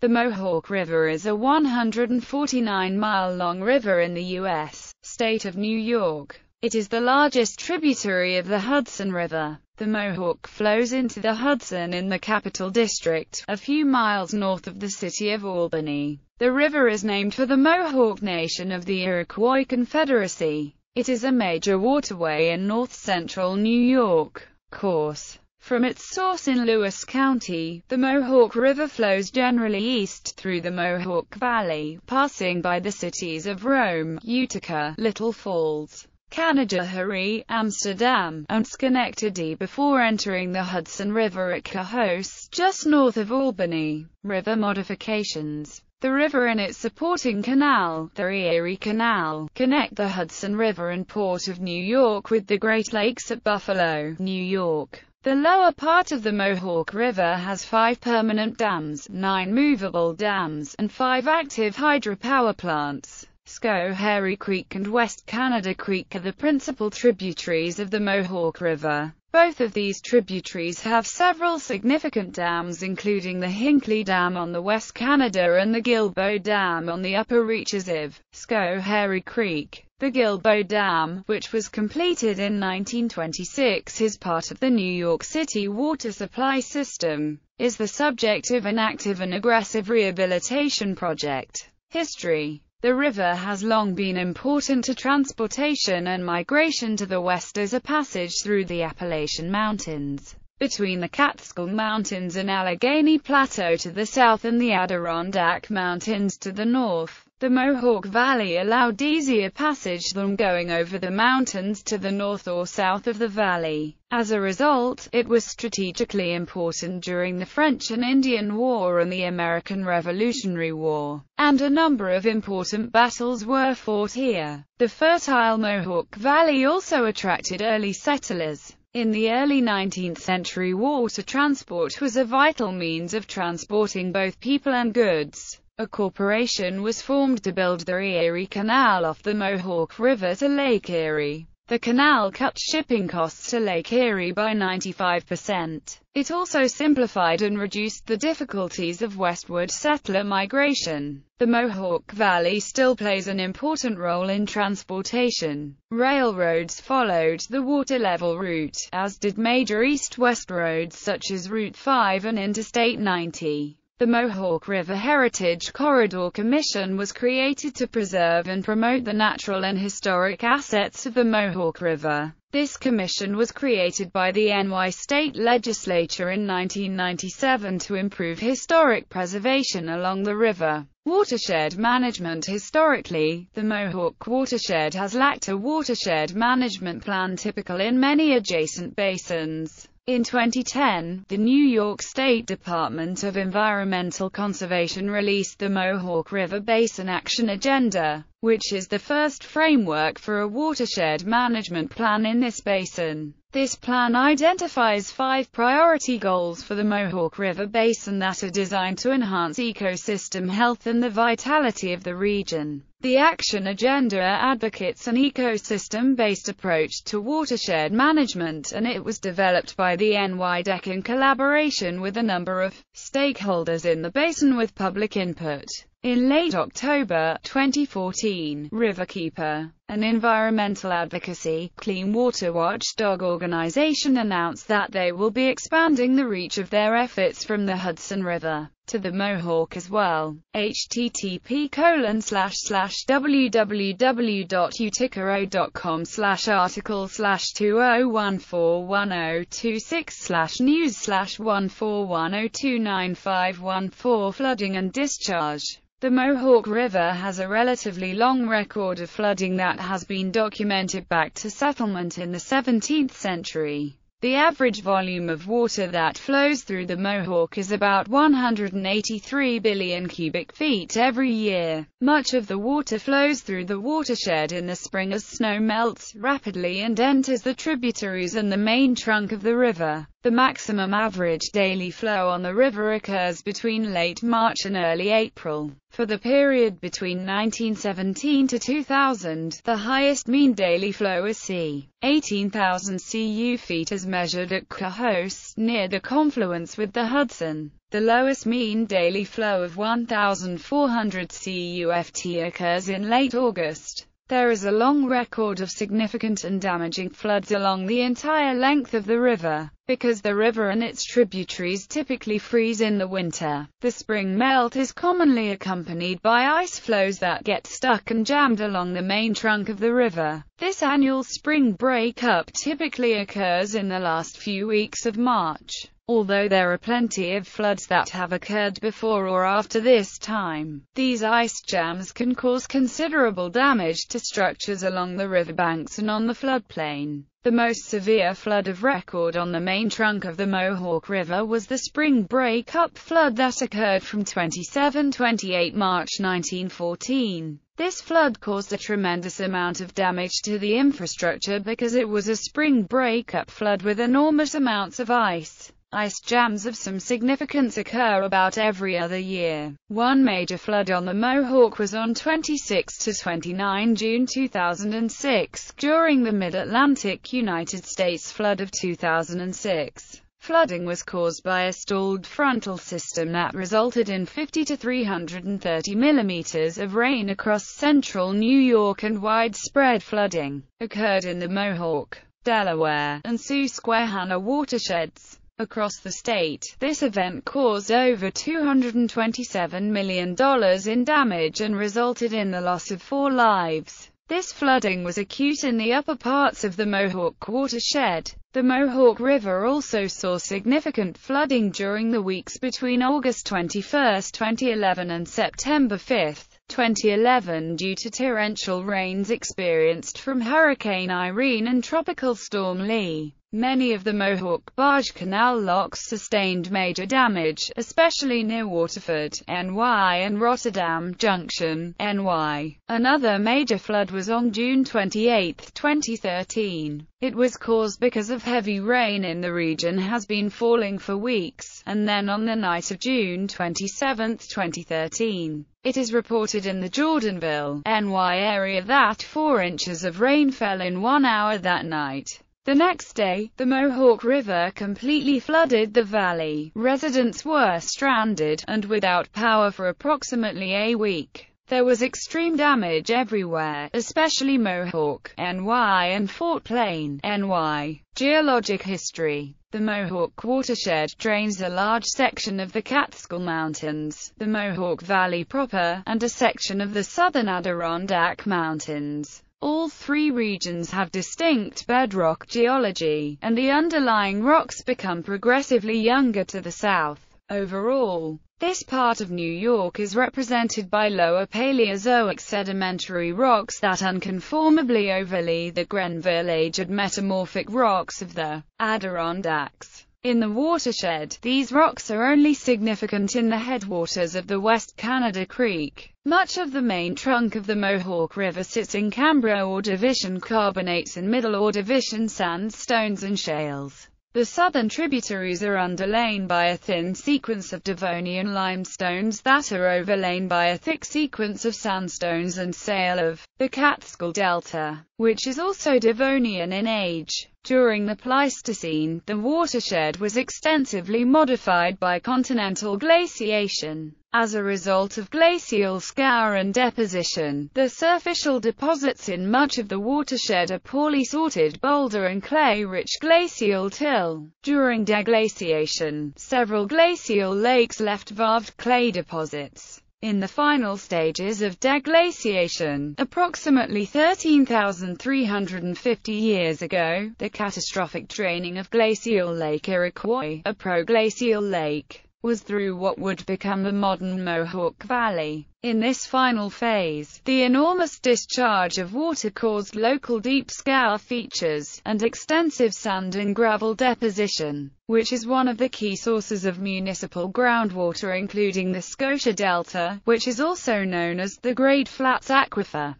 The Mohawk River is a 149-mile-long river in the U.S. state of New York. It is the largest tributary of the Hudson River. The Mohawk flows into the Hudson in the Capital District, a few miles north of the city of Albany. The river is named for the Mohawk Nation of the Iroquois Confederacy. It is a major waterway in north-central New York. Course. From its source in Lewis County, the Mohawk River flows generally east through the Mohawk Valley, passing by the cities of Rome, Utica, Little Falls, Canajoharie, Amsterdam, and Schenectady before entering the Hudson River at Cohoes, just north of Albany. River modifications. The river and its supporting canal, the Erie Canal, connect the Hudson River and Port of New York with the Great Lakes at Buffalo, New York. The lower part of the Mohawk River has 5 permanent dams, 9 movable dams, and 5 active hydropower plants. Schoharie Creek and West Canada Creek are the principal tributaries of the Mohawk River. Both of these tributaries have several significant dams, including the Hinckley Dam on the West Canada and the Gilboa Dam on the upper reaches of Schoharie Creek. The Gilboa Dam, which was completed in 1926, is part of the New York City water supply system, is the subject of an active and aggressive rehabilitation project. History. The river has long been important to transportation and migration to the west as a passage through the Appalachian Mountains, between the Catskill Mountains and Allegheny Plateau to the south and the Adirondack Mountains to the north. The Mohawk Valley allowed easier passage than going over the mountains to the north or south of the valley. As a result, it was strategically important during the French and Indian War and the American Revolutionary War, and a number of important battles were fought here. The fertile Mohawk Valley also attracted early settlers. In the early 19th century, water transport was a vital means of transporting both people and goods. A corporation was formed to build the Erie Canal off the Mohawk River to Lake Erie. The canal cut shipping costs to Lake Erie by 95%. It also simplified and reduced the difficulties of westward settler migration. The Mohawk Valley still plays an important role in transportation. Railroads followed the water-level route, as did major east-west roads such as Route 5 and Interstate 90. The Mohawk River Heritage Corridor Commission was created to preserve and promote the natural and historic assets of the Mohawk River. This commission was created by the NY State Legislature in 1997 to improve historic preservation along the river. Watershed management. Historically, the Mohawk watershed has lacked a watershed management plan typical in many adjacent basins. In 2010, the New York State Department of Environmental Conservation released the Mohawk River Basin Action Agenda, which is the first framework for a watershed management plan in this basin. This plan identifies 5 priority goals for the Mohawk River Basin that are designed to enhance ecosystem health and the vitality of the region. The Action Agenda advocates an ecosystem-based approach to watershed management, and it was developed by the NYDEC in collaboration with a number of stakeholders in the basin with public input. In late October 2014, Riverkeeper, an environmental advocacy, clean water watchdog organization, announced that they will be expanding the reach of their efforts from the Hudson River to the Mohawk as well. http://www.utica.com/article/20141026/news/141029514 Flooding and discharge. The Mohawk River has a relatively long record of flooding that has been documented back to settlement in the 17th century. The average volume of water that flows through the Mohawk is about 183 billion cubic feet every year. Much of the water flows through the watershed in the spring as snow melts rapidly and enters the tributaries and the main trunk of the river. The maximum average daily flow on the river occurs between late March and early April. For the period between 1917 to 2000, the highest mean daily flow is c. 18,000 cu feet as measured at Cohoes, near the confluence with the Hudson. The lowest mean daily flow of 1,400 CUFT occurs in late August. There is a long record of significant and damaging floods along the entire length of the river. Because the river and its tributaries typically freeze in the winter, the spring melt is commonly accompanied by ice flows that get stuck and jammed along the main trunk of the river. This annual spring breakup typically occurs in the last few weeks of March, although there are plenty of floods that have occurred before or after this time. These ice jams can cause considerable damage to structures along the riverbanks and on the floodplain. The most severe flood of record on the main trunk of the Mohawk River was the spring breakup flood that occurred from 27–28 March 1914. This flood caused a tremendous amount of damage to the infrastructure because it was a spring breakup flood with enormous amounts of ice. Ice jams of some significance occur about every other year. One major flood on the Mohawk was on 26–29 June 2006, during the Mid-Atlantic United States flood of 2006. Flooding was caused by a stalled frontal system that resulted in 50 to 330 millimeters of rain across central New York, and widespread flooding occurred in the Mohawk, Delaware, and Susquehanna watersheds. Across the state, this event caused over $227 million in damage and resulted in the loss of 4 lives. This flooding was acute in the upper parts of the Mohawk watershed. The Mohawk River also saw significant flooding during the weeks between August 21, 2011 and September 5, 2011 due to torrential rains experienced from Hurricane Irene and Tropical Storm Lee. Many of the Mohawk barge canal locks sustained major damage, especially near Waterford, NY, and Rotterdam Junction, NY. Another major flood was on June 28, 2013. It was caused because of heavy rain in the region has been falling for weeks, and then on the night of June 27, 2013. It is reported in the Jordanville, NY area that 4 inches of rain fell in 1 hour that night. The next day, the Mohawk River completely flooded the valley. Residents were stranded and without power for approximately a week. There was extreme damage everywhere, especially Mohawk, NY, and Fort Plain, NY. Geologic history. The Mohawk watershed drains a large section of the Catskill Mountains, the Mohawk Valley proper, and a section of the southern Adirondack Mountains. All 3 regions have distinct bedrock geology, and the underlying rocks become progressively younger to the south. Overall, this part of New York is represented by lower Paleozoic sedimentary rocks that unconformably overlay the Grenville-aged metamorphic rocks of the Adirondacks. In the watershed, these rocks are only significant in the headwaters of the West Canada Creek. Much of the main trunk of the Mohawk River sits in Cambria Ordovician carbonates and Middle Ordovician sandstones and shales. The southern tributaries are underlain by a thin sequence of Devonian limestones that are overlain by a thick sequence of sandstones and shale of the Catskill Delta, which is also Devonian in age. During the Pleistocene, the watershed was extensively modified by continental glaciation. As a result of glacial scour and deposition, the surficial deposits in much of the watershed are poorly sorted boulder and clay-rich glacial till. During deglaciation, several glacial lakes left varved clay deposits. In the final stages of deglaciation, approximately 13,350 years ago, the catastrophic draining of glacial Lake Iroquois, a proglacial lake, was through what would become the modern Mohawk Valley. In this final phase, the enormous discharge of water caused local deep scour features, and extensive sand and gravel deposition, which is one of the key sources of municipal groundwater including the Scotia Delta, which is also known as the Great Flats Aquifer.